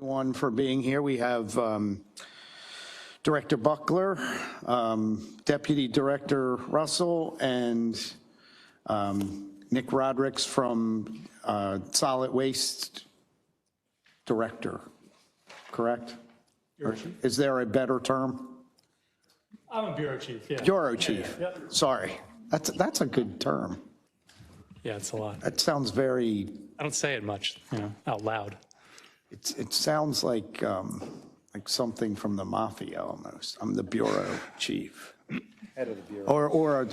Everyone for being here. We have Director Buckler, Deputy Director Russell, and Nick Rodricks from Solid Waste Director, correct? Or is there a better term? I'm a bureau chief, yeah. Bureau chief, Yeah. sorry. That's a good term. Yeah, it's a lot. That sounds very, I don't say it much, out loud. it sounds like something from the mafia almost. I'm the bureau chief. Head of the bureau. Or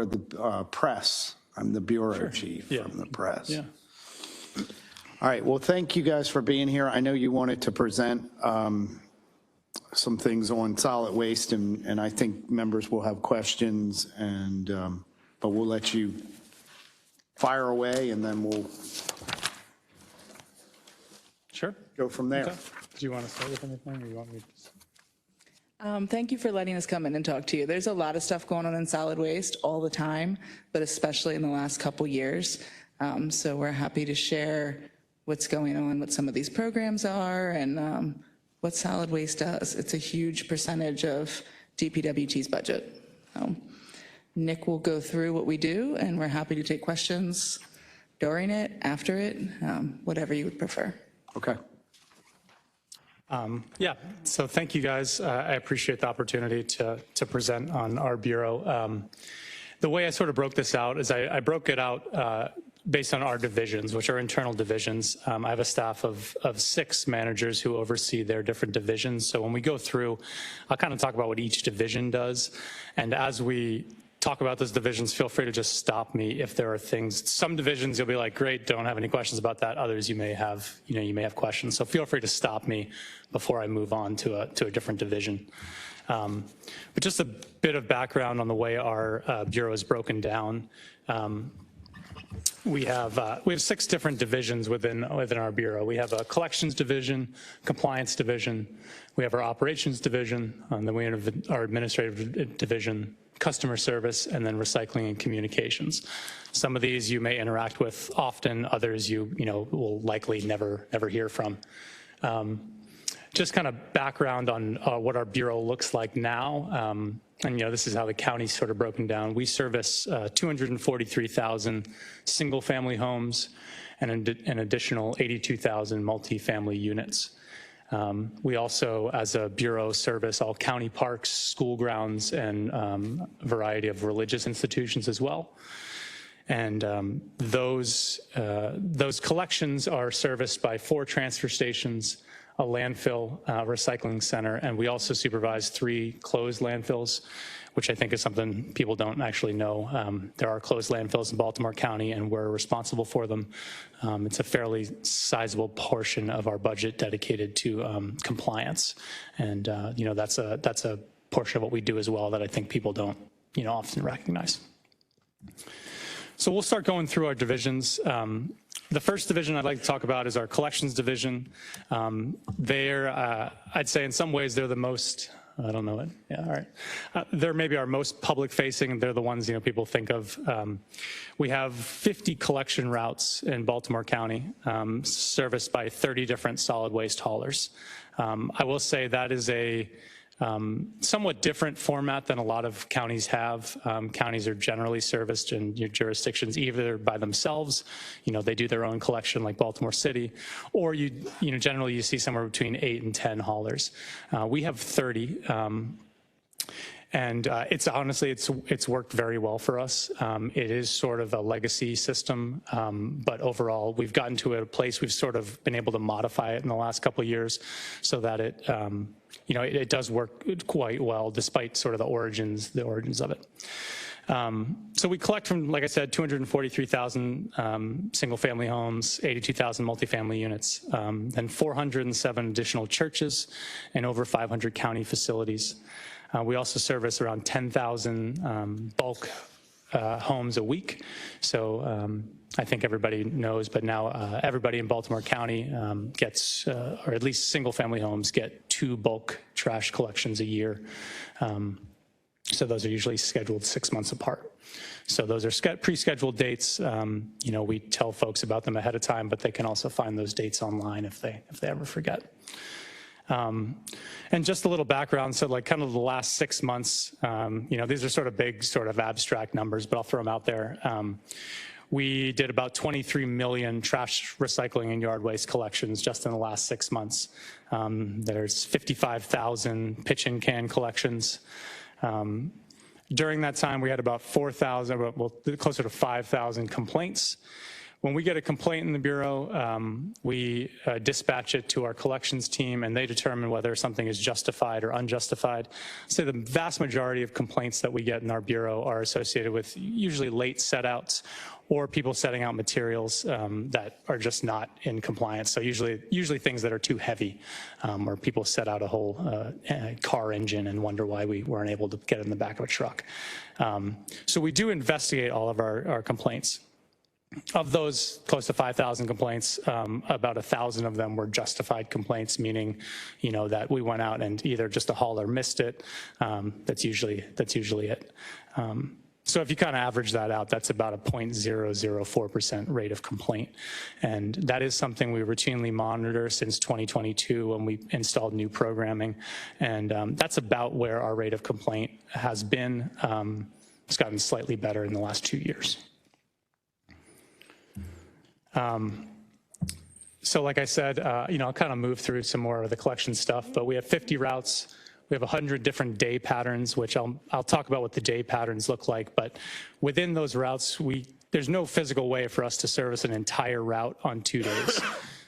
the press. I'm the bureau chief Yeah. from the press. Yeah. All right, well, thank you guys for being here. I know you wanted to present some things on solid waste, and I think members will have questions, and but we'll let you fire away, and then we'll Sure. go from there. Okay. Do you want to start with anything, or you want me to? Thank you for letting us come in and talk to you. There's a lot of stuff going on in solid waste all the time, but especially in the last couple years. So we're happy to share what's going on, what some of these programs are, and what solid waste does. It's a huge percentage of DPWT's budget. Nick will go through what we do, and we're happy to take questions during it, after it, whatever you would prefer. Okay. Yeah, so thank you guys. I appreciate the opportunity to present on our bureau. The way I sort of broke this out is I broke it out based on our divisions, which are internal divisions. I have a staff of 6 managers who oversee their different divisions. So when we go through, I'll kind of talk about what each division does. And as we talk about those divisions, feel free to just stop me if there are things. Some divisions you'll be like, great, don't have any questions about that. Others you may have, you may have questions. So feel free to stop me before I move on to a different division. But just a bit of background on the way our bureau is broken down. We have 6 different divisions within our bureau. We have a collections division, compliance division, we have our operations division, and then we have our administrative division, customer service, and then recycling and communications. Some of these you may interact with often, others you will likely never hear from. Just kind of background on what our bureau looks like now. And this is how the county's sort of broken down. We service 243,000 single-family homes and an additional 82,000 multifamily units. We also, as a bureau, service all county parks, school grounds, and a variety of religious institutions as well. And those collections are serviced by 4 transfer stations, a landfill, recycling center, and we also supervise 3 closed landfills, which I think is something people don't actually know. There are closed landfills in Baltimore County, and we're responsible for them. It's a fairly sizable portion of our budget dedicated to compliance, and that's a portion of what we do as well that I think people don't often recognize. So we'll start going through our divisions. The first division I'd like to talk about is our collections division. I'd say in some ways they're the most, I don't know it, yeah, all right. They're maybe our most public facing, they're the ones people think of. We have 50 collection routes in Baltimore County, serviced by 30 different solid waste haulers. I will say that is a somewhat different format than a lot of counties have. Counties are generally serviced in your jurisdictions either by themselves, they do their own collection like Baltimore City, or generally you see somewhere between 8 and 10 haulers. We have 30. And it's honestly, it's worked very well for us. It is sort of a legacy system, but overall, we've gotten to a place we've sort of been able to modify it in the last couple of years so that it, it does work quite well despite sort of the origins of it. So we collect from, like I said, 243,000 single-family homes, 82,000 multifamily units, then 407 additional churches, and over 500 county facilities. We also service around 10,000 bulk homes a week. So I think everybody knows, but now everybody in Baltimore County gets, or at least single family homes get 2 bulk trash collections a year. So those are usually scheduled 6 months apart. So those are pre-scheduled dates. You know, we tell folks about them ahead of time, but they can also find those dates online if they ever forget. And just a little background, so like kind of the last 6 months, you know, these are sort of big, sort of abstract numbers, but I'll throw them out there. We did about 23 million trash, recycling, and yard waste collections just in the last 6 months. There's 55,000 pitch and can collections. During that time, we had about 4,000, well, closer to 5,000 complaints. When we get a complaint in the Bureau, we dispatch it to our collections team, and they determine whether something is justified or unjustified. So the vast majority of complaints that we get in our Bureau are associated with usually late set-outs or people setting out materials that are just not in compliance. So usually things that are too heavy, or people set out a whole car engine and wonder why we weren't able to get it in the back of a truck. So we do investigate all of our complaints. Of those close to 5,000 complaints, about 1,000 of them were justified complaints, meaning, you know, that we went out and either just a hauler missed it. That's usually it. So if you kind of average that out, that's about a 0.004% rate of complaint. And that is something we routinely monitor since 2022 when we installed new programming. And that's about where our rate of complaint has been. It's gotten slightly better in the last 2 years. So like I said, you know, I'll kind of move through some more of the collection stuff, but we have 50 routes. We have 100 different day patterns, which I'll talk about what the day patterns look like. But within those routes, there's no physical way for us to service an entire route on 2 days.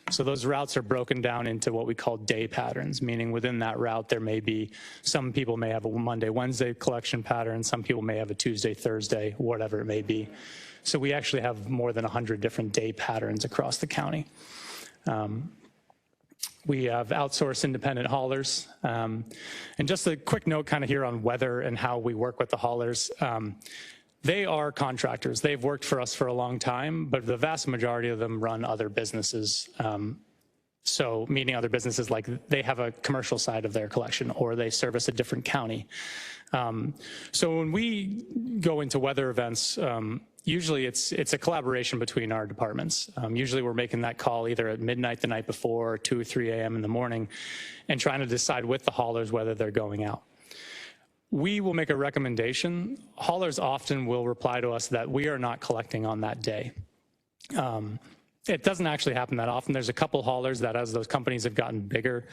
So those routes are broken down into what we call day patterns, meaning within that route, there may be, some people may have a Monday, Wednesday collection pattern. Some people may have a Tuesday, Thursday, whatever it may be. So we actually have more than 100 different day patterns across the county. We have outsourced independent haulers. And just a quick note kind of here on weather and how we work with the haulers. They are contractors. They've worked for us for a long time, but the vast majority of them run other businesses. So meaning other businesses, like they have a commercial side of their collection or they service a different county. So when we go into weather events, usually it's a collaboration between our departments. Usually we're making that call either at midnight the night before or 2 or 3 a.m. in the morning and trying to decide with the haulers whether they're going out. We will make a recommendation. Haulers often will reply to us that we are not collecting on that day. It doesn't actually happen that often. There's a couple haulers that as those companies have gotten bigger,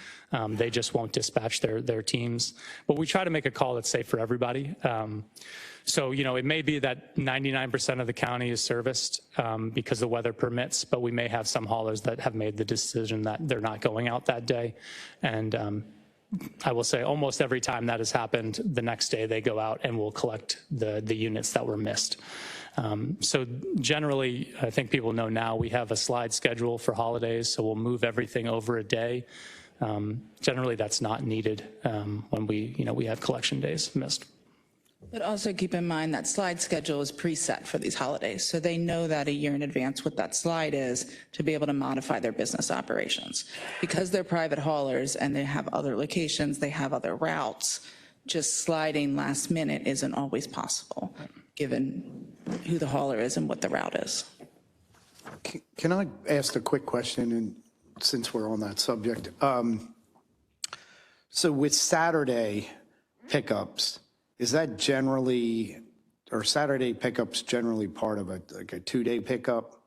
they just won't dispatch their teams. But we try to make a call that's safe for everybody. So, you know, it may be that 99% of the county is serviced because the weather permits, but we may have some haulers that have made the decision that they're not going out that day. And I will say almost every time that has happened, the next day they go out and will collect the units that were missed. So generally, I think people know now we have a slide schedule for holidays, so we'll move everything over a day. Generally, that's not needed when we have collection days missed. But also keep in mind that slide schedule is preset for these holidays. So they know that a year in advance what that slide is to be able to modify their business operations. Because they're private haulers and they have other locations, they have other routes, just sliding last minute isn't always possible, given who the hauler is and what the route is. Can I ask a quick question, and since we're on that subject? So with Saturday pickups, is that generally, or Saturday pickups generally part of a 2-day pickup?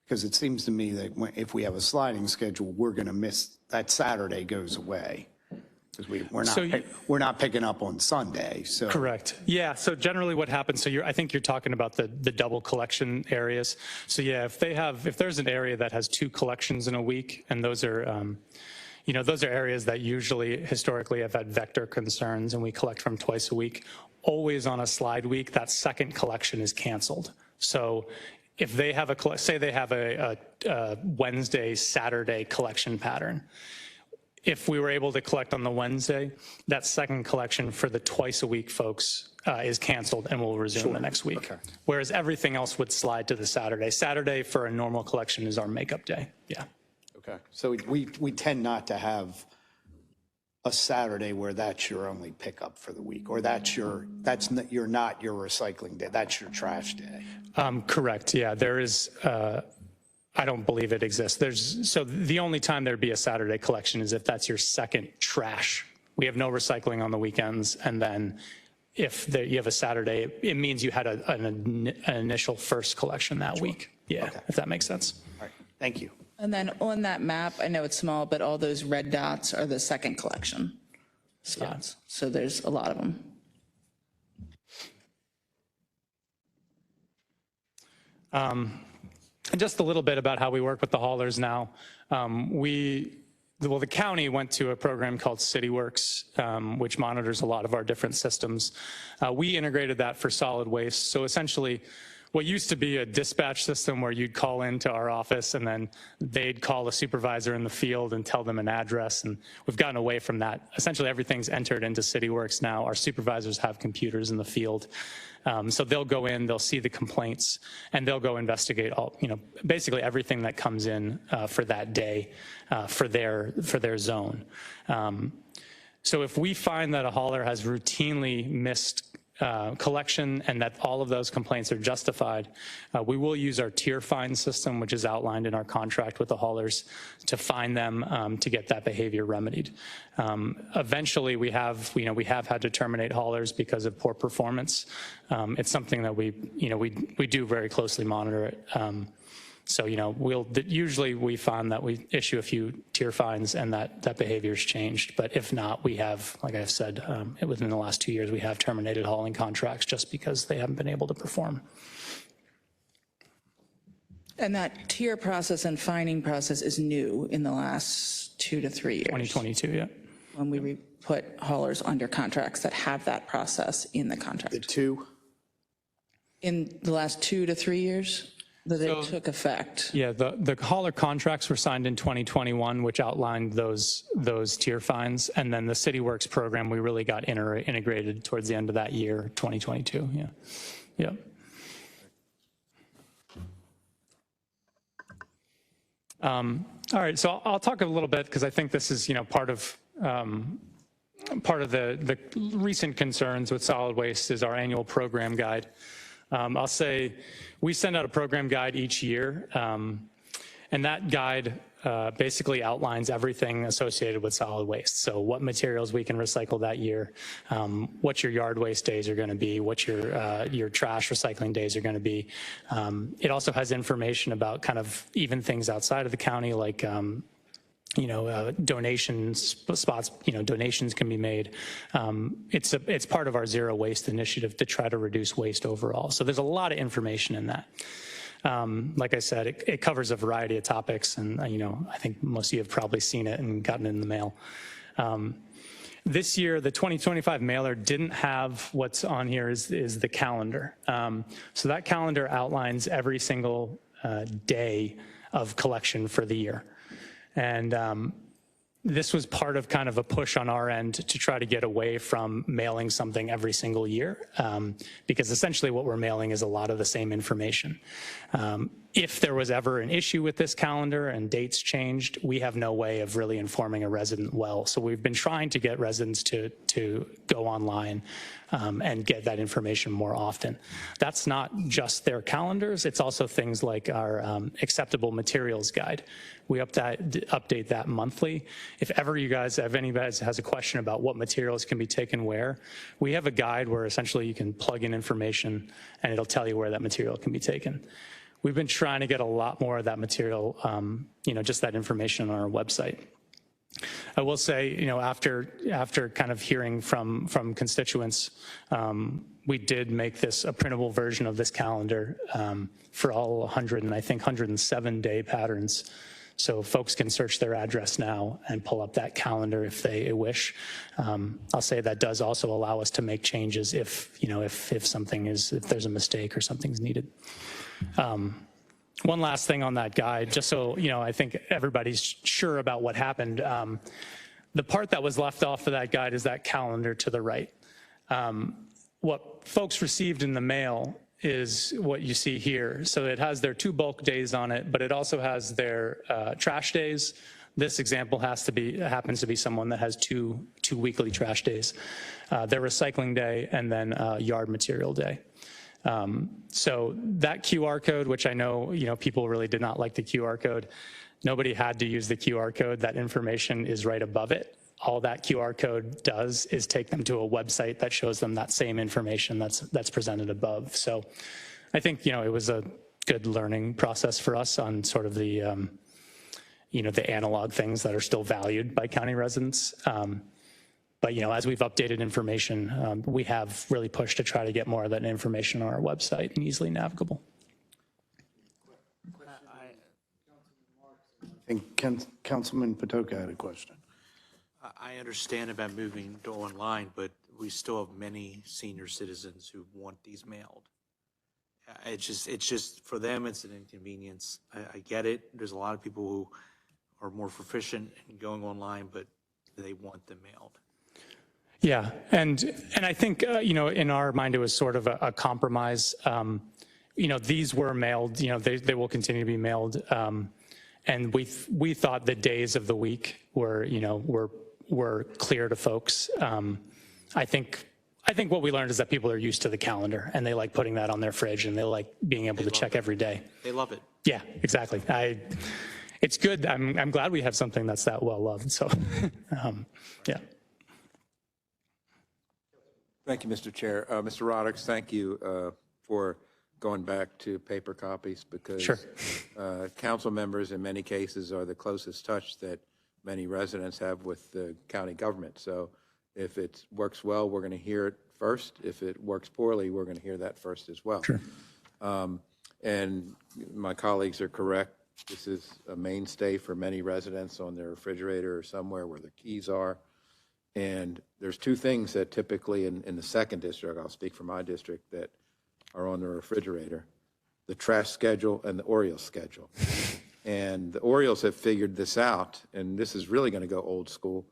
Because it seems to me that if we have a sliding schedule, we're going to miss, that Saturday goes away. Because we're not picking up on Sunday. So correct. Yeah. So generally, what happens? So I think you're talking about the double collection areas. So yeah, if there's an area that has 2 collections in a week, and those are those are areas that usually historically have had vector concerns, and we collect from twice a week. Always on a slide week, that second collection is canceled. So if they have say they have a Wednesday, Saturday collection pattern, if we were able to collect on the Wednesday, that second collection for the twice a week folks is canceled and will resume the next week. Okay. Whereas everything else would slide to the Saturday. Saturday for a normal collection is our makeup day. Yeah. Okay. So we tend not to have a Saturday where that's your only pickup for the week, or you're not your recycling day, that's your trash day. Correct, yeah, there is, I don't believe it exists. So the only time there'd be a Saturday collection is if that's your second trash. We have no recycling on the weekends, and then if you have a Saturday, it means you had an initial first collection that week. Yeah, Okay. if that makes sense. All right, thank you. And then on that map, I know it's small, but all those red dots are the second collection spots. So there's a lot of them. And just a little bit about how we work with the haulers now. The county went to a program called CityWorks, which monitors a lot of our different systems. We integrated that for solid waste. So essentially, what used to be a dispatch system where you'd call into our office and then they'd call a supervisor in the field and tell them an address, and we've gotten away from that. Essentially, everything's entered into CityWorks now. Our supervisors have computers in the field. So they'll go in, they'll see the complaints, and they'll go investigate basically everything that comes in for that day for their zone. So if we find that a hauler has routinely missed collection and that all of those complaints are justified, we will use our tier fine system, which is outlined in our contract with the haulers, to fine them to get that behavior remedied. Eventually, we have had to terminate haulers because of poor performance. It's something that we do very closely monitor it. So, usually we find that we issue a few tier fines and that behavior's changed. But if not, we have, like I've said, within the last 2 years, we have terminated hauling contracts just because they haven't been able to perform. And that tier process and fining process is new in the last 2 to 3 years. 2022, yeah. When we put haulers under contracts that have that process in the The contract. two, In the last 2 to 3 years that it So- took effect. Yeah, the hauler contracts were signed in 2021, which outlined those tier fines. And then the CityWorks program, we really got integrated towards the end of that year, 2022, yeah. Yeah. All right, so I'll talk a little bit because I think this is, part of the recent concerns with solid waste is our annual program guide. I'll say we send out a program guide each year, and that guide basically outlines everything associated with solid waste. So what materials we can recycle that year, what your yard waste days are going to be, what your trash recycling days are going to be. It also has information about kind of even things outside of the county, like donations spots, donations can be made. It's part of our zero waste initiative to try to reduce waste overall. So there's a lot of information in that. Like I said, it covers a variety of topics, and I think most of you have probably seen it and gotten it in the mail. This year, the 2025 mailer didn't have what's on here is the calendar. So that calendar outlines every single day of collection for the year. And this was part of kind of a push on our end to try to get away from mailing something every single year, because essentially what we're mailing is a lot of the same information. If there was ever an issue with this calendar and dates changed, we have no way of really informing a resident well. So we've been trying to get residents to go online and get that information more often. That's not just their calendars, it's also things like our acceptable materials guide. We update that monthly. If ever anybody has a question about what materials can be taken where, we have a guide where essentially you can plug in information and it'll tell you where that material can be taken. We've been trying to get a lot more of that material, just that information on our website. I will say, after kind of hearing from constituents, we did make this a printable version of this calendar for all 107 day patterns. So folks can search their address now and pull up that calendar if they wish. I'll say that does also allow us to make changes if there's a mistake or something's needed. One last thing on that guide, just so I think everybody's sure about what happened. The part that was left off of that guide is that calendar to the right. What folks received in the mail is what you see here. So it has their 2 bulk days on it, but it also has their trash days, This example happens to be someone that has two weekly trash days, their recycling day and then yard material day. So that QR code, which I know, people really did not like the QR code. Nobody had to use the QR code. That information is right above it. All that QR code does is take them to a website that shows them that same information that's presented above. So I think, it was a good learning process for us on sort of the, the analog things that are still valued by county residents. But, as we've updated information, we have really pushed to try to get more of that information on our website and easily navigable. I think Councilman Patoka had a question. I understand about moving to online, but we still have many senior citizens who want these mailed. It's just for them, it's an inconvenience. I get it. There's a lot of people who are more proficient in going online, but they want them mailed. Yeah, and I think, in our mind, it was sort of a compromise. These were mailed, they will continue to be mailed. And we thought the days of the week were clear to folks. I think what we learned is that people are used to the calendar and they like putting that on their fridge and they like being able to check every day. They love it. Yeah, exactly. It's good. I'm glad we have something that's that well loved. So, yeah. Thank you, Mr. Chair. Mr. Roddicks, thank you for going back to paper copies because Sure. Council members in many cases are the closest touch that many residents have with the county government. So if it works well, we're going to hear it first. If it works poorly, we're going to hear that first as well. Sure. And my colleagues are correct. This is a mainstay for many residents on their refrigerator or somewhere where their keys are. And there's two things that typically in the second district, I'll speak for my district, that are on the refrigerator: the trash schedule and the Orioles schedule. And the Orioles have figured this out, and this is really going to go old school,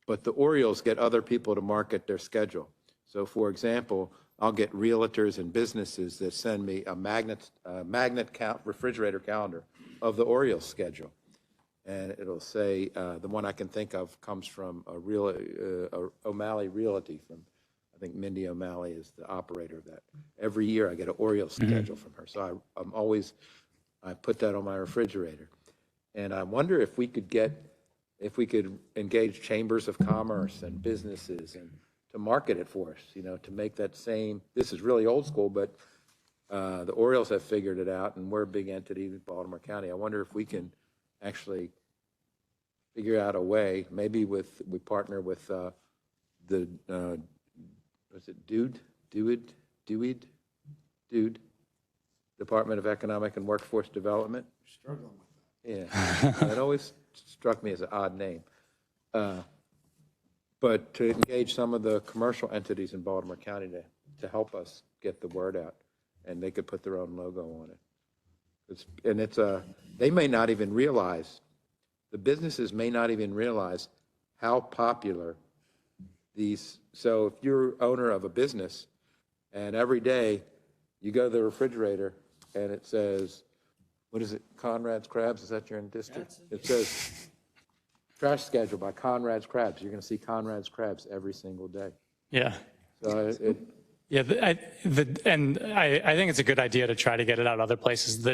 but the Orioles get other people to market their schedule. So for example, I'll get realtors and businesses that send me a magnet refrigerator calendar of the Orioles schedule. And it'll say, the one I can think of comes from O'Malley Realty from, I think Mindy O'Malley is the operator of that. Every year I get an Orioles schedule from her. So I put that on my refrigerator. And I wonder if we could engage chambers of commerce and businesses and to market it for us, to make that same, this is really old school, but the Orioles have figured it out and we're a big entity in Baltimore County. I wonder if we can actually figure out a way, maybe we partner with was it DUID, Department of Economic and Workforce Development. Struggling with that. Yeah, it always struck me as an odd name. But to engage some of the commercial entities in Baltimore County to help us get the word out, and they could put their own logo on it. They may not even realize, the businesses may not even realize how popular these, so if you're owner of a business and every day you go to the refrigerator and it says, what is it, Conrad's Crabs, is that your district? It says trash schedule by Conrad's Crabs. You're going to see Conrad's Crabs every single day. Yeah. So Yeah, I think it's a good idea to try to get it out other places.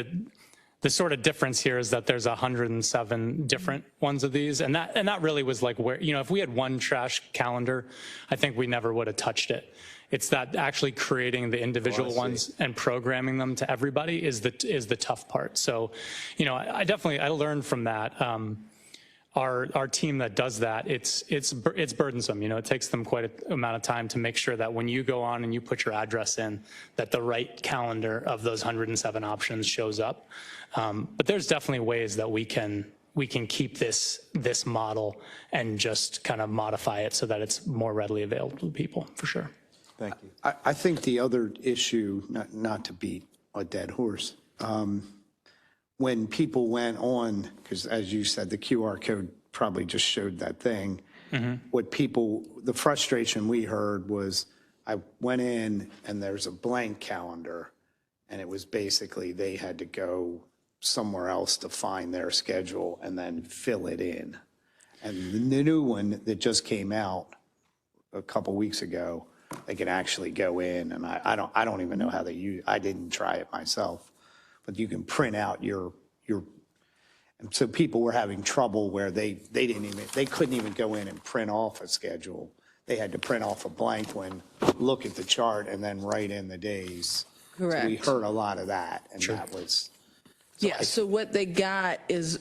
The sort of difference here is that there's 107 different ones of these, and that really was like where, if we had one trash calendar, I think we never would have touched it. It's that actually creating the individual ones and programming them to everybody is the tough part. So, I learned from that. Our team that does that, it's burdensome. It takes them quite an amount of time to make sure that when you go on and you put your address in, that the right calendar of those 107 options shows up. But there's definitely ways that we can keep this model and just kind of modify it so that it's more readily available to people, for sure. thank you. I think the other issue, not to beat a dead horse, when people went on, because as you said, the QR code probably just showed that thing. The frustration we heard was, I went in and there's a blank calendar, and it was basically they had to go somewhere else to find their schedule and then fill it in. And the new one that just came out a couple weeks ago, they can actually go in, and I don't even know how they use, I didn't try it myself, but you can print out your, and so people were having trouble where they couldn't even go in and print off a schedule. They had to print off a blank one, look at the chart, and then write in the days. So we Correct. heard a lot of that, and that was, Yeah, so what they got is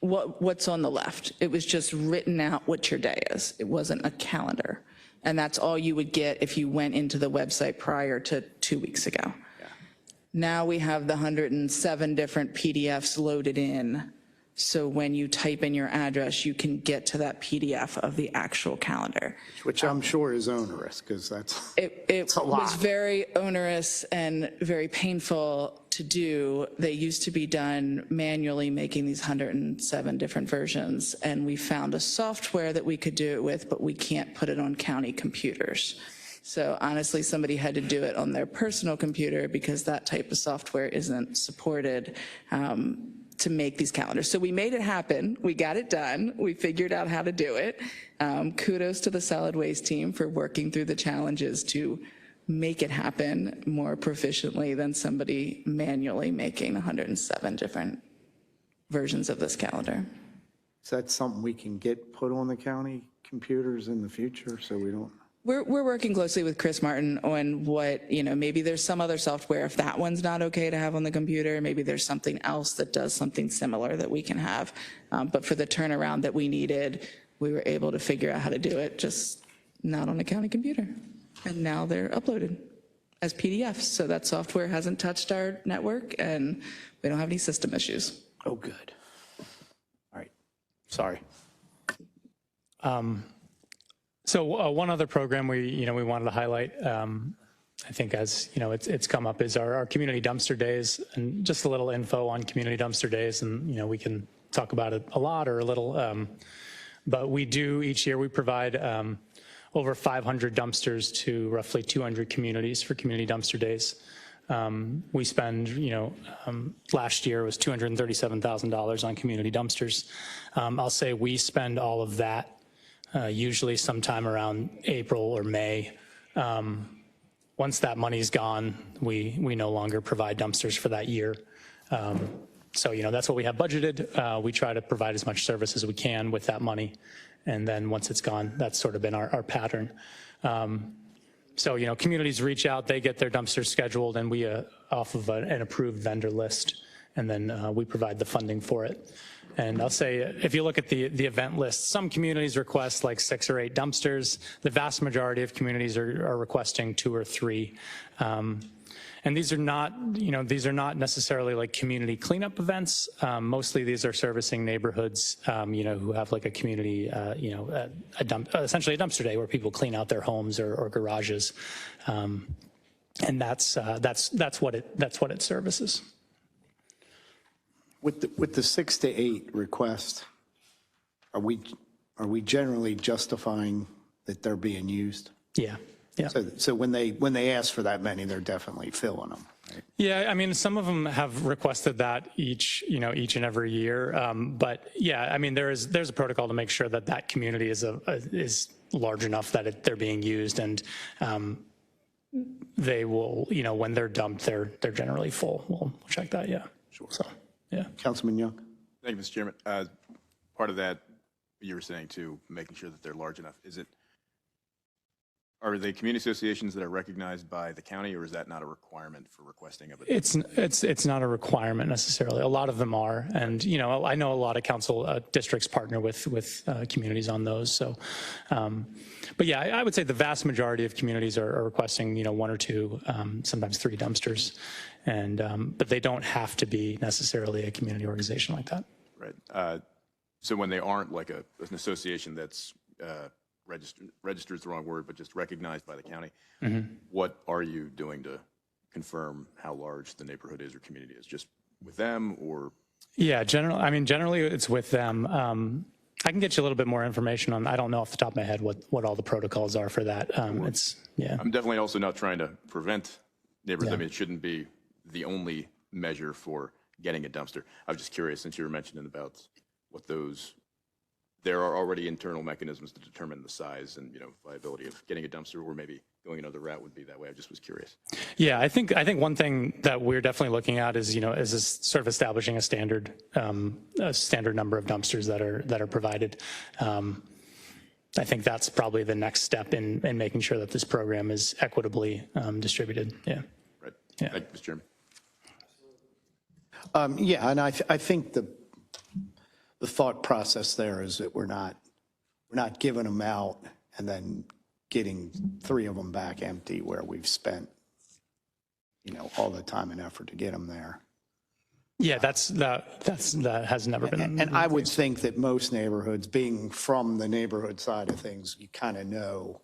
what's on the left. It was just written out what your day is. It wasn't a calendar. And that's all you would get if you went into the website prior to 2 weeks ago. Now we have the 107 different PDFs loaded in. So when you type in your address, you can get to that PDF of the actual calendar. which I'm sure is onerous, because that's, It a lot. was very onerous and very painful to do. They used to be done manually, making these 107 different versions, and we found a software that we could do it with, but we can't put it on county computers. So honestly, somebody had to do it on their personal computer because that type of software isn't supported to make these calendars. So we made it happen. We got it done. We figured out how to do it. Kudos to the solid waste team for working through the challenges to make it happen more proficiently than somebody manually making 107 different versions of this calendar. is that something we can get put on the county computers in the future, so we don't? We're working closely with Chris Martin on what, maybe there's some other software, if that one's not okay to have on the computer, maybe there's something else that does something similar that we can have. But for the turnaround that we needed, we were able to figure out how to do it, just not on a county computer. And now they're uploaded as PDFs. So that software hasn't touched our network and we don't have any system issues. Oh, good. All right, sorry. So one other program we wanted to highlight, I think as it's come up, is our community dumpster days, and just a little info on community dumpster days, and we can talk about it a lot or a little, but we do each year we provide over 500 dumpsters to roughly 200 communities for community dumpster days. We spend, last year was $237,000 on community dumpsters. I'll say we spend all of that usually sometime around April or May. Once that money's gone, we no longer provide dumpsters for that year. So, that's what we have budgeted. We try to provide as much service as we can with that money. And then once it's gone, that's sort of been our pattern. So, communities reach out, they get their dumpsters scheduled, and we off of an approved vendor list, and then we provide the funding for it. And I'll say, if you look at the event list, some communities request like 6 or 8 dumpsters. The vast majority of communities are requesting 2 or 3. And these are not necessarily like community cleanup events. Mostly these are servicing neighborhoods, who have like a community, essentially a dumpster day where people clean out their homes or garages. And that's what it services. With the 6 to 8 request, are we generally justifying that they're being used? Yeah. Yeah. So when they ask for that many, they're definitely filling them, right? Yeah, I mean, some of them have requested that each and every year. But yeah, I mean, there's a protocol to make sure that community is large enough that they're being used, and they will, when they're dumped, they're generally full. We'll check that. Yeah. Sure. So, yeah. Councilman Young? Thank you, Mr. Chairman. Part of that, you were saying too, making sure that they're large enough. Are they community associations that are recognized by the county, or is that not a requirement for requesting of it? It's not a requirement necessarily. A lot of them are, and I know a lot of council districts partner with communities on those. So, but yeah, I would say the vast majority of communities are requesting 1 or 2, sometimes 3 dumpsters, and but they don't have to be necessarily a community organization like that. Right. So when they aren't like an association that's registered is the wrong word, but just recognized by the county, what are you doing to confirm how large the neighborhood is or community is? Just with them, or? Yeah, generally it's with them. I can get you a little bit more information on, I don't know off the top of my head what all the protocols are for that. I'm definitely also not trying to prevent neighborhoods. I mean, it shouldn't be the only measure for getting a dumpster. I was just curious, since you were mentioning about what those, there are already internal mechanisms to determine the size and, viability of getting a dumpster, or maybe going another route would be that way. I just was curious. Yeah, I think one thing that we're definitely looking at is, is this sort of establishing a standard number of dumpsters that are provided. I think that's probably the next step in making sure that this program is equitably distributed. Yeah. Right. Yeah. Thank you, Mr. Chairman. Yeah, and I think the thought process there is that we're not giving them out and then getting 3 of them back empty where we've spent, all the time and effort to get them there. Yeah, that has never been. And I would think that most neighborhoods, being from the neighborhood side of things, you kind of know,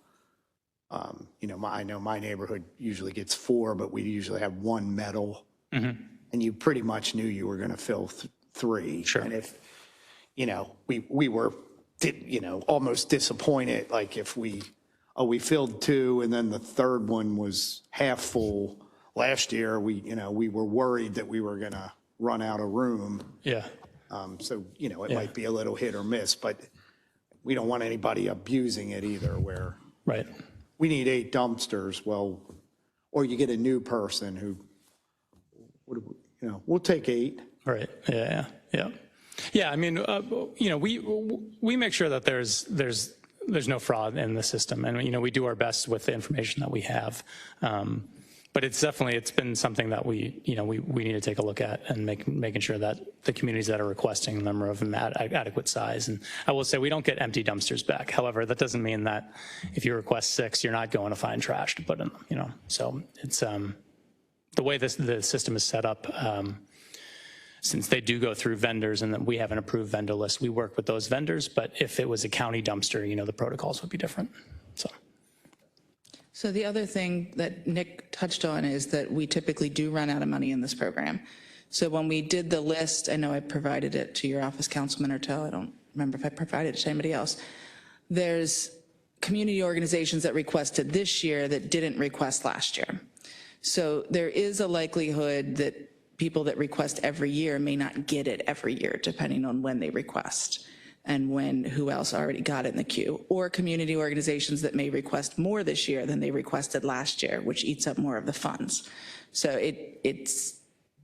I know my neighborhood usually gets 4, but we usually have 1 metal. Mm-hmm. And you pretty much knew you were going to fill 3. Sure. And if, we were, almost disappointed, like if we filled 2 and then the third one was half full. Last year, we were worried that we were going to run out of room. Yeah. So, it might be a little hit or miss, but we don't want anybody abusing it either, where Right. we need 8 dumpsters. Well, or you get a new person who, we'll take 8. Right. Yeah. Yeah. Yeah. I mean, we make sure that there's no fraud in the system, and we do our best with the information that we have. But it's been something that we need to take a look at and making sure that the communities that are requesting them are of adequate size. And I will say we don't get empty dumpsters back. However, that doesn't mean that if you request 6, you're not going to find trash to put in them. So it's the way the system is set up. Since they do go through vendors and that we have an approved vendor list, we work with those vendors. But if it was a county dumpster, the protocols would be different. So the other thing that Nick touched on is that we typically do run out of money in this program. So when we did the list, I know I provided it to your office, Councilman Ertel. I don't remember if I provided it to anybody else. There's community organizations that requested this year that didn't request last year. So there is a likelihood that people that request every year may not get it every year, depending on when they request and who else already got it in the queue, or community organizations that may request more this year than they requested last year, which eats up more of the funds. So it's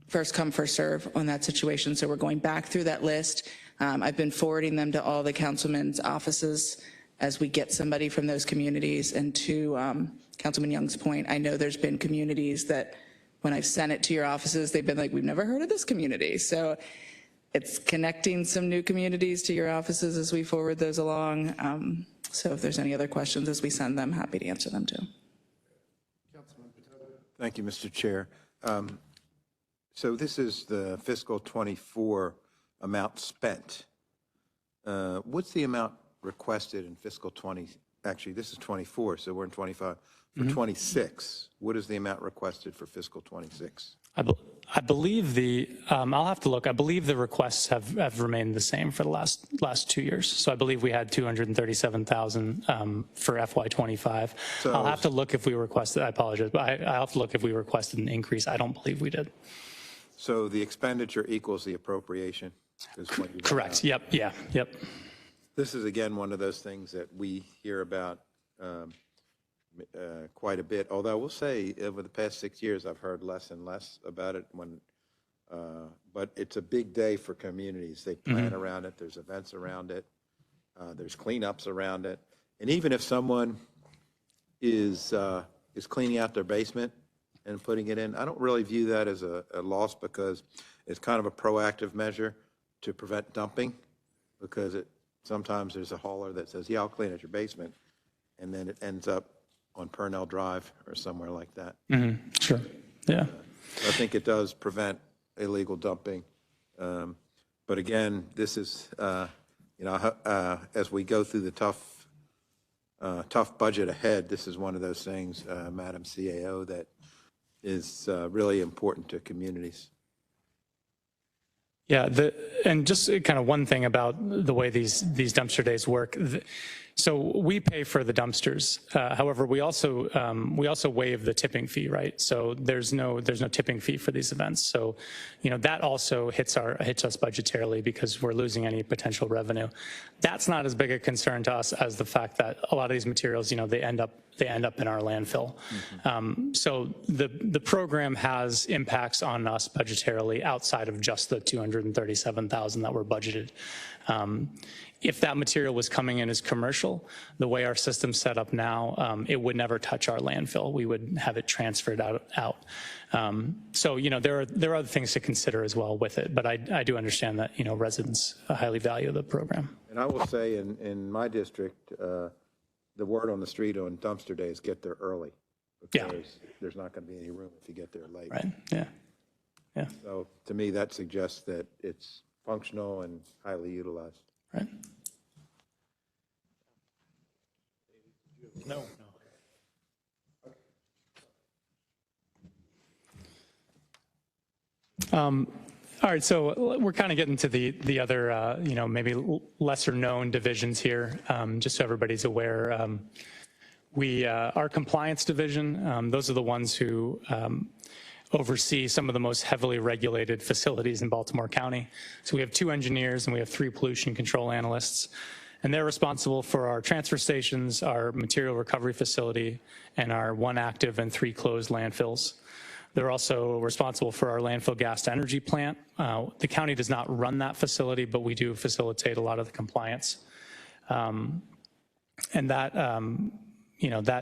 first come, first serve on that situation. So we're going back through that list. I've been forwarding them to all the councilmen's offices as we get somebody from those communities. And to Councilman Young's point, I know there's been communities that when I've sent it to your offices, they've been like, we've never heard of this community. So it's connecting some new communities to your offices as we forward those along. So if there's any other questions as we send them, happy to answer them too. Thank you, Mr. Chair. So this is the fiscal 24 amount spent. What's the amount requested in fiscal 20? Actually, this is 24, so we're in 25. For 26, what is the amount requested for fiscal 26? I believe I'll have to look. I believe the requests have remained the same for the last 2 years. So I believe we had 237,000 for FY25. So I'll have to look if we requested. I apologize, but I'll have to look if we requested an increase. I don't believe we did. So the expenditure equals the appropriation? Is what you Correct. Yep. Yeah. Yep. This is again one of those things that we hear about quite a bit. Although I will say, over the past 6 years, I've heard less and less about it. But it's a big day for communities. They plan around it. There's events around it. There's cleanups around it. And even if someone is cleaning out their basement and putting it in, I don't really view that as a loss, because it's kind of a proactive measure to prevent dumping. Because sometimes there's a hauler that says, yeah, I'll clean out your basement, and then it ends up on Purnell Drive or somewhere like that. Sure. Yeah. I think it does prevent illegal dumping. But again, this is, as we go through the tough budget ahead, this is one of those things, Madam CAO, that is really important to communities. Yeah, and just kind of one thing about the way these dumpster days work. So we pay for the dumpsters. However, we also waive the tipping fee, right? So there's no tipping fee for these events. So, that also hits us budgetarily because we're losing any potential revenue. That's not as big a concern to us as the fact that a lot of these materials, they end up in our landfill. So the program has impacts on us budgetarily outside of just the $237,000 that were budgeted. If that material was coming in as commercial, the way our system's set up now, it would never touch our landfill. We would have it transferred out. So, there are other things to consider as well with it, but I do understand that, residents highly value the program. And I will say in my district, the word on the street on dumpster days, get there early. Yeah. Because there's not going to be any room if you get there late. Right, yeah. So to me, that suggests that it's functional and highly utilized. Right. No. All right, so we're kind of getting to the other, maybe lesser known divisions here, just so everybody's aware. Our compliance division, those are the ones who oversee some of the most heavily regulated facilities in Baltimore County. So we have 2 engineers and we have 3 pollution control analysts. And they're responsible for our transfer stations, our material recovery facility, and our 1 active and 3 closed landfills. They're also responsible for our landfill gas to energy plant. The county does not run that facility, but we do facilitate a lot of the compliance. And that,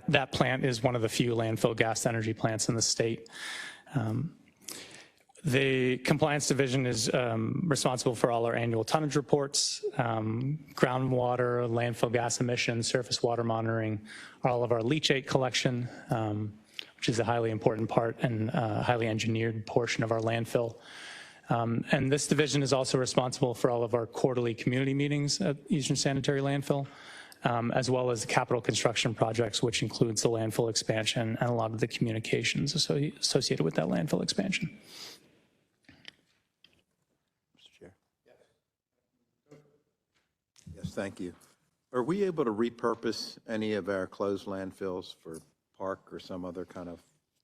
that plant is one of the few landfill gas to energy plants in the state. The compliance division is responsible for all our annual tonnage reports, groundwater, landfill gas emissions, surface water monitoring, all of our leachate collection, which is a highly important part and highly engineered portion of our landfill. And this division is also responsible for all of our quarterly community meetings at Eastern Sanitary Landfill, as well as the capital construction projects, which includes the landfill expansion and a lot of the communications associated with that landfill expansion. Yes, thank you. Are we able to repurpose any of our closed landfills for park or some other kind of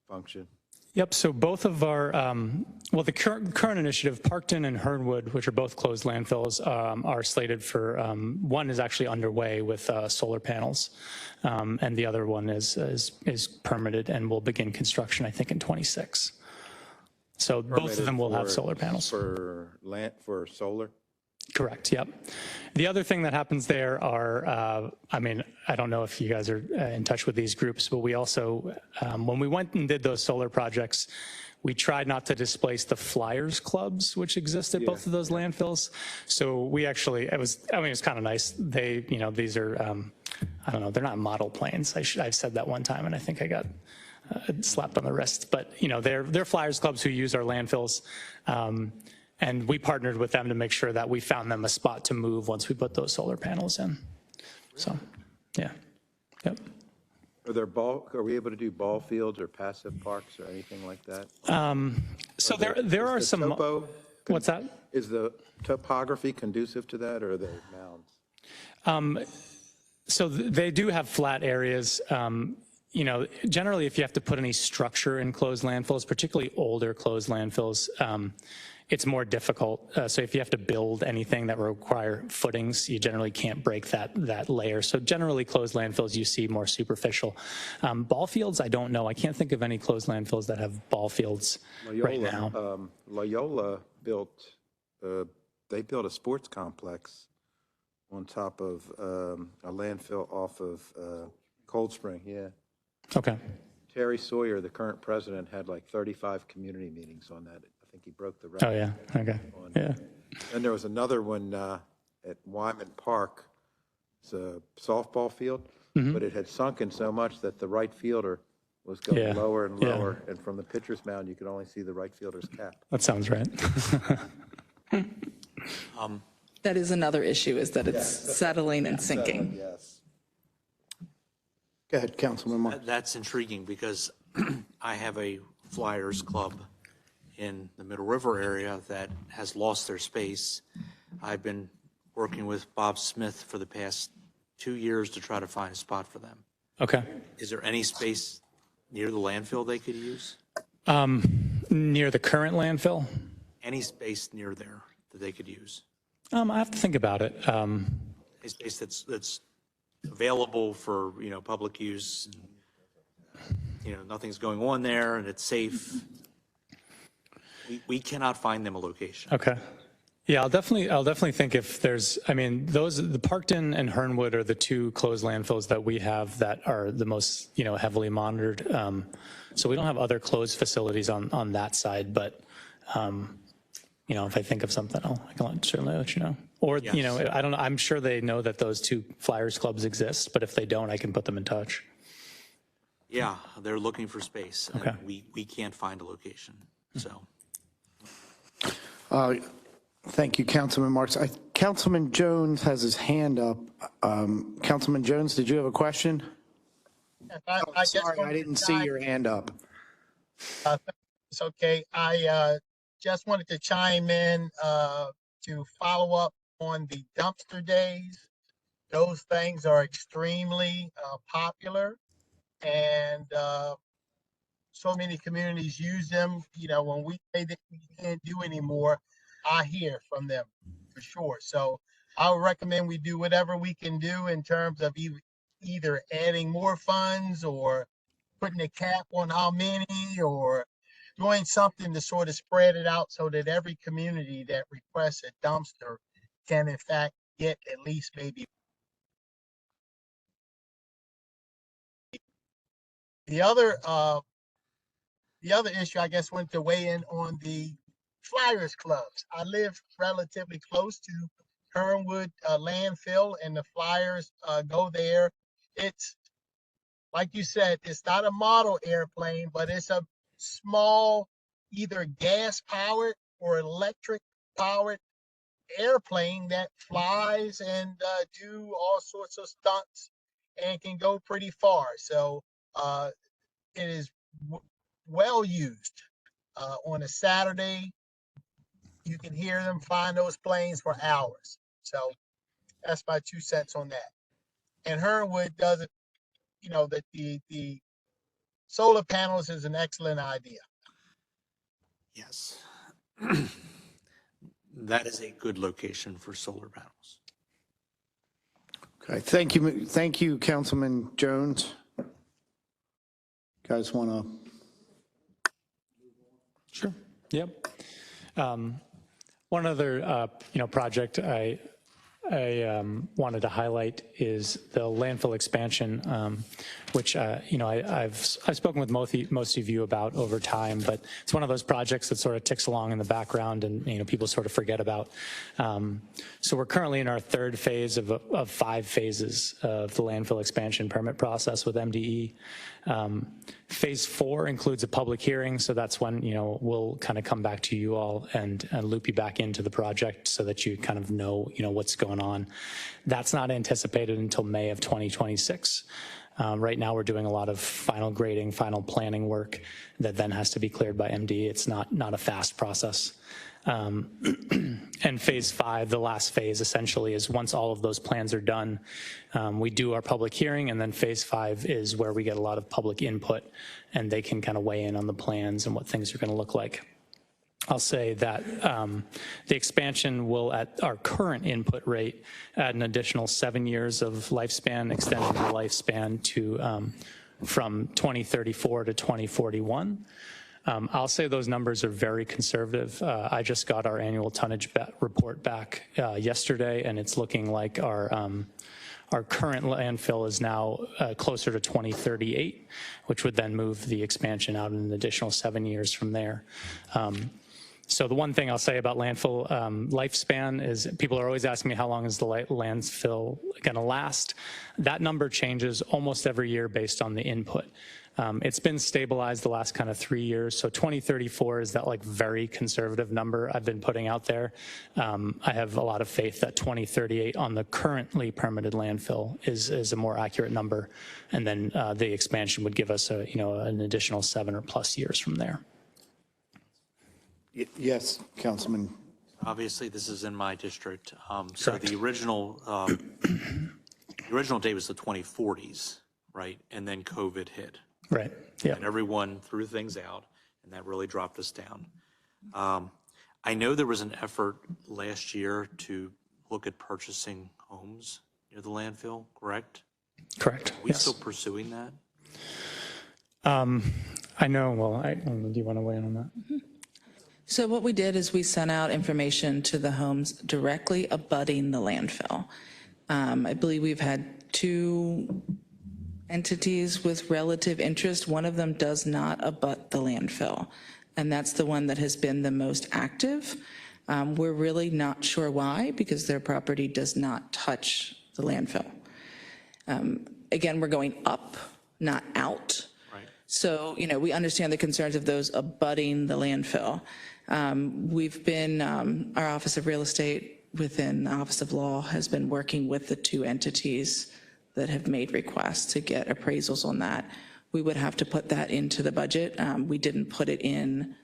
function? Yep, so both of our, the current initiative, Parkton and Hernwood, which are both closed landfills, are slated for, one is actually underway with solar panels, and the other one is permitted and will begin construction, I think, in 26. So both of them will have solar panels. For solar? Correct, yep. The other thing that happens there are, I don't know if you guys are in touch with these groups, but we also, when we went and did those solar projects, we tried not to displace the flyers clubs, which exist at both of those landfills. So we actually, it was kind of nice. They, these are, I don't know, they're not model planes. I've said that one time and I think I got slapped on the wrist, but they're flyers clubs who use our landfills. And we partnered with them to make sure that we found them a spot to move once we put those solar panels in. So, yeah, yep. Are we able to do ball fields or passive parks or anything like that? So there are some, what's that? Is the topography conducive to that or are they mounds? So they do have flat areas. Generally if you have to put any structure in closed landfills, particularly older closed landfills, it's more difficult. So if you have to build anything that require footings, you generally can't break that layer. So generally closed landfills you see more superficial. Ball fields, I don't know. I can't think of any closed landfills that have ball fields right now. Loyola built a sports complex on top of a landfill off of Cold Spring, yeah. Okay. Terry Sawyer, the current president, had like 35 community meetings on that. I think he broke the record. Oh, yeah, okay, yeah. And there was another one at Wyman Park. It's a softball field, but it had sunken so much that the right fielder was going lower and lower, and from the pitcher's mound, you could only see the right fielder's cap. That sounds right. That is another issue, is that it's settling and sinking. Yes. Go ahead, Councilman Moore. That's intriguing because I have a Flyers club in the Middle River area that has lost their space. I've been working with Bob Smith for the past 2 years to try to find a spot for them. Okay. Is there any space near the landfill they could use? Near the current landfill? Any space near there that they could use? I have to think about it. Any space that's available for, public use? Nothing's going on there and it's safe. We cannot find them a location. Okay. Yeah, I'll definitely think if there's, the Parkton and Hernwood are the two closed landfills that we have that are the most, heavily monitored. So we don't have other closed facilities on that side, but, if I think of something, I can certainly let you know. Or, Yes. I don't know, I'm sure they know that those two Flyers clubs exist, but if they don't, I can put them in touch. Yeah, they're looking for space. And Okay. we can't find a location, so. Thank you, Councilman Marks. Councilman Jones has his hand up. Councilman Jones, did you have a question? I just Sorry, I wanted didn't to see chime- your hand up. It's okay. I just wanted to chime in to follow up on the dumpster days. Those things are extremely popular, and so many communities use them. When we say that we can't do anymore, I hear from them for sure. So I would recommend we do whatever we can do in terms of either adding more funds or putting a cap on how many, or doing something to sort of spread it out so that every community that requests a dumpster can in fact get at least maybe. The other issue, I guess, went to weigh in on the Flyers clubs. I live relatively close to Hernwood landfill, and the Flyers go there. It's like you said, it's not a model airplane, but it's a small, either gas powered or electric powered airplane that flies and do all sorts of stunts and can go pretty far. So it is well used. On a Saturday, you can hear them flying those planes for hours. So that's my 2 cents on that. And Hernwood does it, that the solar panels is an excellent idea. Yes. That is a good location for solar panels. Okay, thank you, Councilman Jones. Guys want to? Sure. Yep. One other, project I wanted to highlight is the landfill expansion, which, I've spoken with most of you about over time, but it's one of those projects that sort of ticks along in the background and, people sort of forget about. So we're currently in our third phase of 5 phases of the landfill expansion permit process with MDE. Phase 4 includes a public hearing, so that's when, we'll kind of come back to you all and loop you back into the project so that you kind of know, what's going on. That's not anticipated until May of 2026. Right now, we're doing a lot of final grading, final planning work that then has to be cleared by MD. It's not a fast process. And phase 5, the last phase, essentially, is once all of those plans are done, we do our public hearing, and then phase 5 is where we get a lot of public input, and they can kind of weigh in on the plans and what things are going to look like. I'll say that the expansion will, at our current input rate, add an additional 7 years of lifespan, extending the lifespan to from 2034 to 2041. I'll say those numbers are very conservative. I just got our annual tonnage report back yesterday, and it's looking like our current landfill is now closer to 2038, which would then move the expansion out an additional 7 years from there. So the one thing I'll say about landfill lifespan is people are always asking me how long is the landfill going to last. That number changes almost every year based on the input. It's been stabilized the last kind of 3 years. So 2034 is that like very conservative number I've been putting out there. I have a lot of faith that 2038 on the currently permitted landfill is a more accurate number. And then the expansion would give us an additional 7 or plus years from there. Yes, Councilman. Obviously, this is in my district. So the original date was the 2040s, right? And then COVID hit. Right, yeah. And everyone threw things out, and that really dropped us down. I know there was an effort last year to look at purchasing homes near the landfill, correct? Correct, Are we yes. still pursuing that? I know, well, do you want to weigh in on that? So what we did is we sent out information to the homes directly abutting the landfill. I believe we've had 2 entities with relative interest. One of them does not abut the landfill, and that's the one that has been the most active. We're really not sure why, because their property does not touch the landfill. Again, we're going up, not out. Right. So, we understand the concerns of those abutting the landfill. We've been, our Office of Real Estate within the Office of Law has been working with the 2 entities that have made requests to get appraisals on that. We would have to put that into the budget. We didn't put it in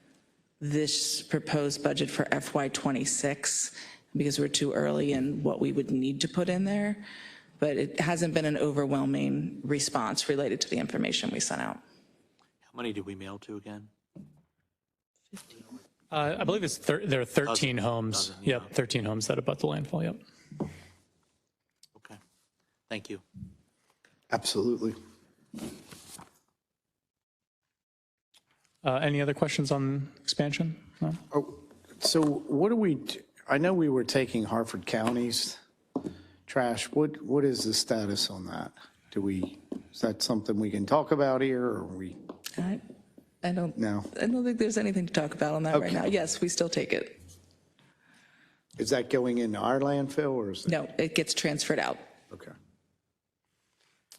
this proposed budget for FY26 because we're too early in what we would need to put in there. But it hasn't been an overwhelming response related to the information we sent out. How many did we mail to again? I believe there are 13 homes. Dozen, Yep, 13 homes that abut the landfill, yep. Okay, thank you. Absolutely. Any other questions on expansion? No? Oh, so what do we, I know we were taking Harford County's trash. What is the status on that? Is that something we can talk about here, or we? I don't No. think there's anything to talk about on that right Okay. now. Yes, we still take it. Is that going into our landfill, or is it? No, it gets transferred out. Okay.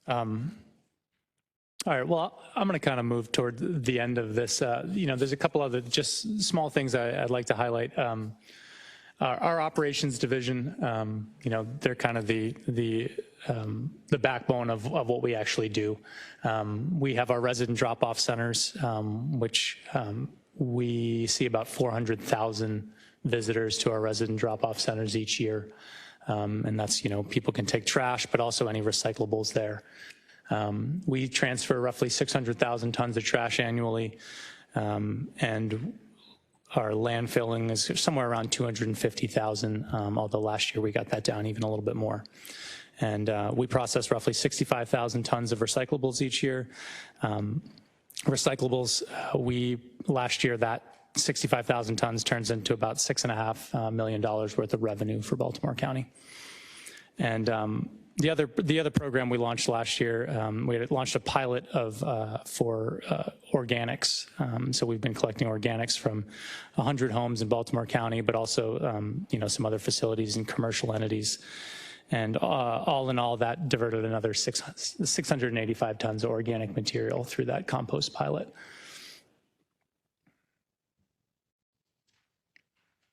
All right, well, I'm going to kind of move toward the end of this. There's a couple other just small things I'd like to highlight. Our operations division, they're kind of the backbone of what we actually do. We have our resident drop-off centers, which we see about 400,000 visitors to our resident drop-off centers each year. And that's, people can take trash, but also any recyclables there. We transfer roughly 600,000 tons of trash annually, and our landfilling is somewhere around 250,000, although last year we got that down even a little bit more. And we process roughly 65,000 tons of recyclables each year. Recyclables, last year that 65,000 tons turns into about $6.5 million worth of revenue for Baltimore County. And the other program we launched last year, we had launched a pilot for organics. So we've been collecting organics from 100 homes in Baltimore County, but also some other facilities and commercial entities. And all in all, that diverted another 685 tons of organic material through that compost pilot.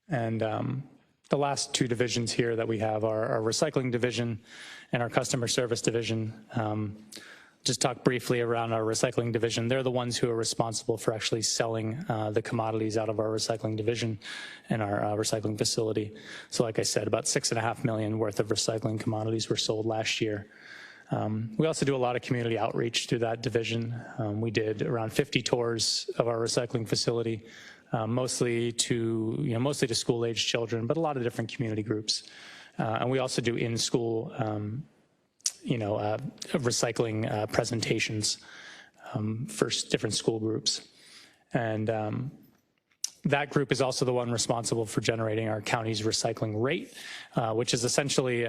And the last 2 divisions here that we have are our recycling division and our customer service division. Just talk briefly around our recycling division. They're the ones who are responsible for actually selling the commodities out of our recycling division and our recycling facility. So like I said, about $6.5 million worth of recycling commodities were sold last year. We also do a lot of community outreach through that division. We did around 50 tours of our recycling facility, mostly to school-aged children, but a lot of different community groups. And we also do in-school, recycling presentations for different school groups. And that group is also the one responsible for generating our county's recycling rate, which is essentially,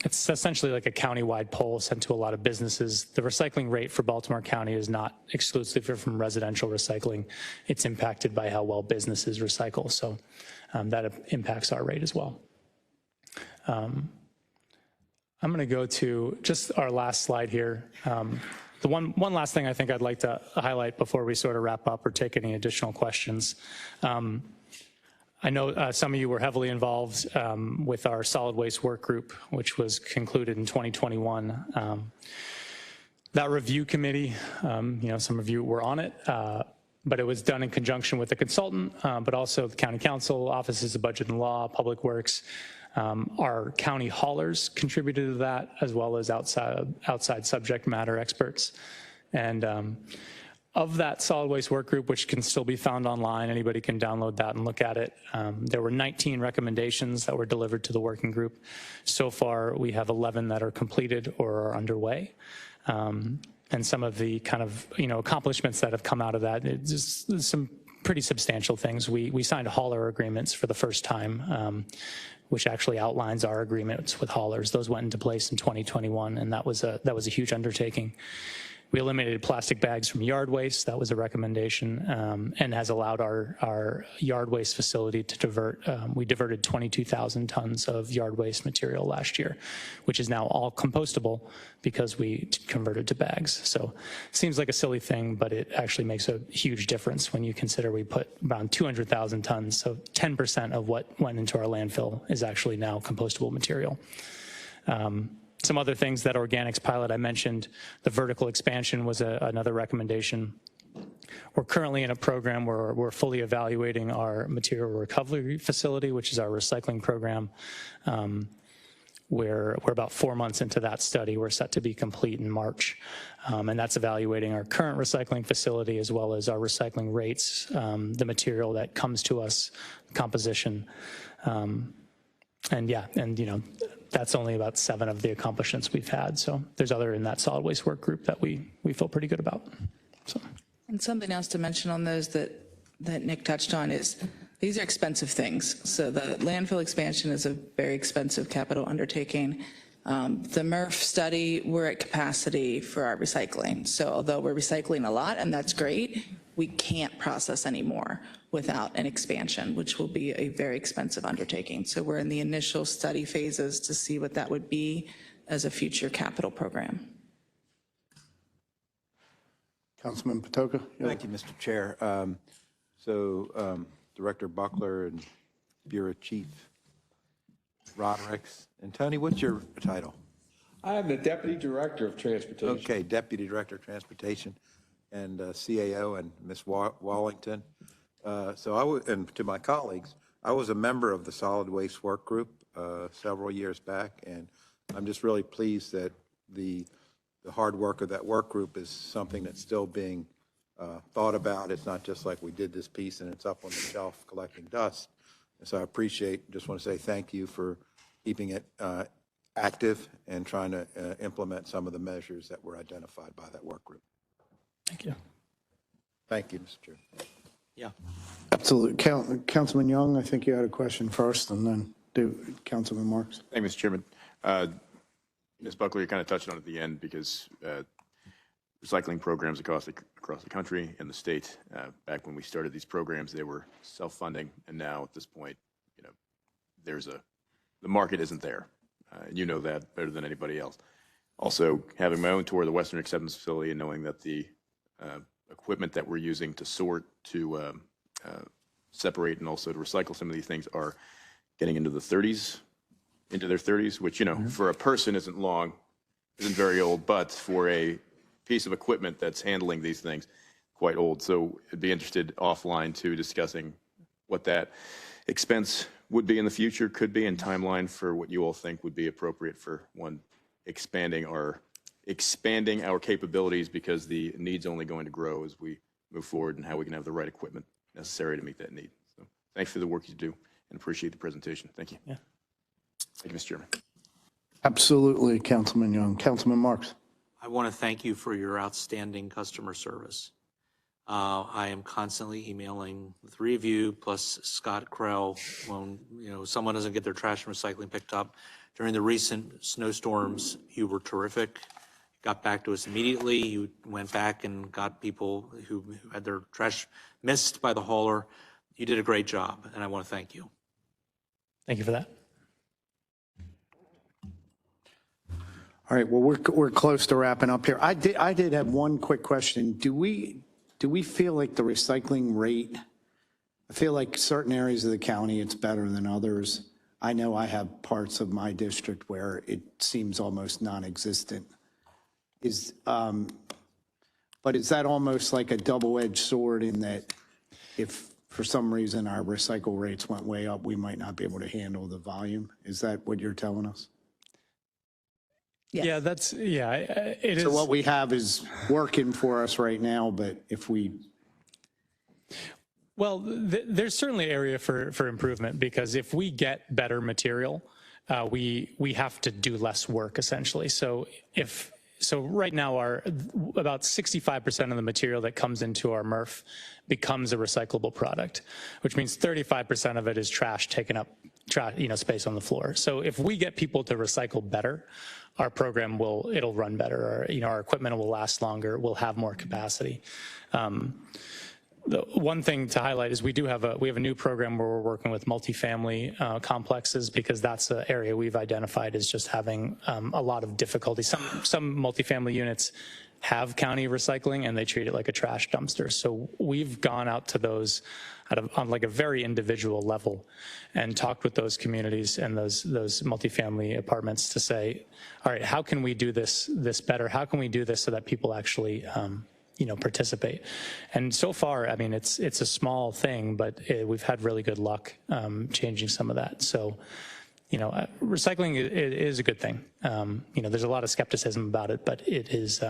it's essentially like a countywide poll sent to a lot of businesses. The recycling rate for Baltimore County is not exclusively from residential recycling. It's impacted by how well businesses recycle. So that impacts our rate as well. I'm going to go to just our last slide here. The one last thing I think I'd like to highlight before we sort of wrap up or take any additional questions. I know some of you were heavily involved with our solid waste work group, which was concluded in 2021. That review committee, some of you were on it. but it was done in conjunction with the consultant, but also the county council, offices of budget and law, public works. Our county haulers contributed to that, as well as outside subject matter experts. And of that solid waste work group, which can still be found online, anybody can download that and look at it. There were 19 recommendations that were delivered to the working group. So far, we have 11 that are completed or are underway. And some of the kind of, accomplishments that have come out of that, it's just some pretty substantial things. We signed hauler agreements for the first time, which actually outlines our agreements with haulers. Those went into place in 2021, and that was a huge undertaking. We eliminated plastic bags from yard waste. That was a recommendation, and has allowed our yard waste facility to divert. We diverted 22,000 tons of yard waste material last year, which is now all compostable because we converted to bags. So it seems like a silly thing, but it actually makes a huge difference when you consider we put around 200,000 tons. So 10% of what went into our landfill is actually now compostable material. Some other things that organics pilot I mentioned, the vertical expansion was another recommendation. We're currently in a program where we're fully evaluating our material recovery facility, which is our recycling program. We're about 4 months into that study. We're set to be complete in March. And that's evaluating our current recycling facility as well as our recycling rates, the material that comes to us, composition. That's only about 7 of the accomplishments we've had. So there's other in that solid waste work group that we feel pretty good about. So. And something else to mention on those that Nick touched on is these are expensive things. So the landfill expansion is a very expensive capital undertaking. The MRF study, we're at capacity for our recycling. So although we're recycling a lot, and that's great, we can't process anymore without an expansion, which will be a very expensive undertaking. So we're in the initial study phases to see what that would be as a future capital program. Councilman Patoka? Thank you, Mr. Chair. Director Buckler and Bureau Chief Rodericks. And Tony, what's your title? I am the Deputy Director of Transportation. Okay, Deputy Director of Transportation and CAO and Ms. Wallington. And to my colleagues, I was a member of the Solid Waste Work Group several years back, and I'm just really pleased that the hard work of that work group is something that's still being thought about. It's not just like we did this piece and it's up on the shelf collecting dust. And so I just want to say thank you for keeping it active and trying to implement some of the measures that were identified by that work group. Thank you. Thank you, Mr. Chair. Yeah. Absolutely. Councilman Young, I think you had a question first, and then Councilman Marks. Thank you, Mr. Chairman. Ms. Buckler, you kind of touched on it at the end because recycling programs across the country and the state, back when we started these programs, they were self-funding, and now at this point, the market isn't there. And you know that better than anybody else. Also, having my own tour of the Western Acceptance Facility and knowing that the equipment that we're using to sort, to separate, and also to recycle some of these things are getting into their 30s, which, for a person isn't very old, but for a piece of equipment that's handling these things, quite old. So I'd be interested offline too, discussing what that expense would be in the future, could be, and timeline for what you all think would be appropriate for one, expanding our capabilities, because the need's only going to grow as we move forward, and how we can have the right equipment necessary to meet that need. So thanks for the work you do and appreciate the presentation. Thank you. Yeah. Thank you, Mr. Chairman. Absolutely, Councilman Young. Councilman Marks. I want to thank you for your outstanding customer service. I am constantly emailing the 3 of you plus Scott Krell when someone doesn't get their trash and recycling picked up. During the recent snowstorms, you were terrific. Got back to us immediately. You went back and got people who had their trash missed by the hauler. You did a great job, and I want to thank you. Thank you for that. All right, well, we're close to wrapping up here. I did have one quick question. Do we feel like the recycling rate, I feel like certain areas of the county, it's better than others. I know I have parts of my district where it seems almost non-existent. But But is that almost like a double-edged sword in that if for some reason our recycle rates went way up, we might not be able to handle the volume? Is that what you're telling us? Yeah, it is. So what we have is working for us right now, but if we, Well, there's certainly area for improvement, because if we get better material, we have to do less work essentially. So right now about 65% of the material that comes into our MRF becomes a recyclable product, which means 35% of it is trash taking up space on the floor. So if we get people to recycle better, our program it'll run better. Our equipment will last longer. We'll have more capacity. The one thing to highlight is we have a new program where we're working with multifamily complexes, because that's an area we've identified as just having a lot of difficulty. Some multifamily units have county recycling and they treat it like a trash dumpster. So we've gone out to those on like a very individual level and talked with those communities and those multifamily apartments to say, all right, how can we do this better? How can we do this so that people actually participate? And so far, I mean, it's a small thing, but we've had really good luck changing some of that. So, recycling is a good thing. There's a lot of skepticism about it, but it is,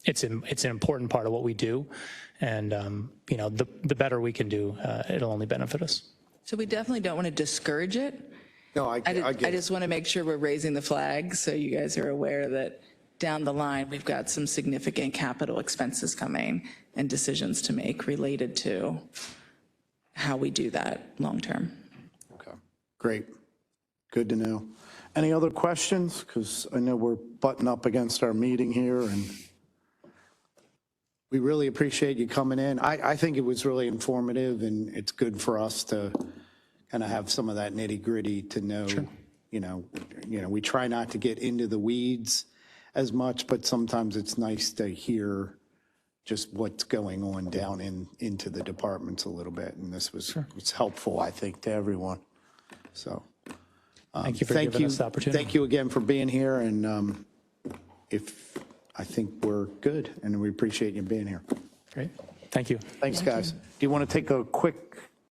it's an important part of what we do. And, the better we can do, it'll only benefit us. So we definitely don't want to discourage it. no, I get I it. just want to make sure we're raising the flag so you guys are aware that down the line, we've got some significant capital expenses coming and decisions to make related to how we do that long-term. Okay, great. Good to know. Any other questions? Because I know we're butting up against our meeting here, and we really appreciate you coming in. I think it was really informative, and it's good for us to kind of have some of that nitty-gritty to know, we try not to get into the weeds as much, but sometimes it's nice to hear just what's going on down into the departments a little bit. And this was it's helpful, I think, to everyone. So Thank you for giving us the opportunity. Thank you again for being here. And I think we're good, and we appreciate you being here. Great. Thank you. Thanks, guys. Do you want to take a quick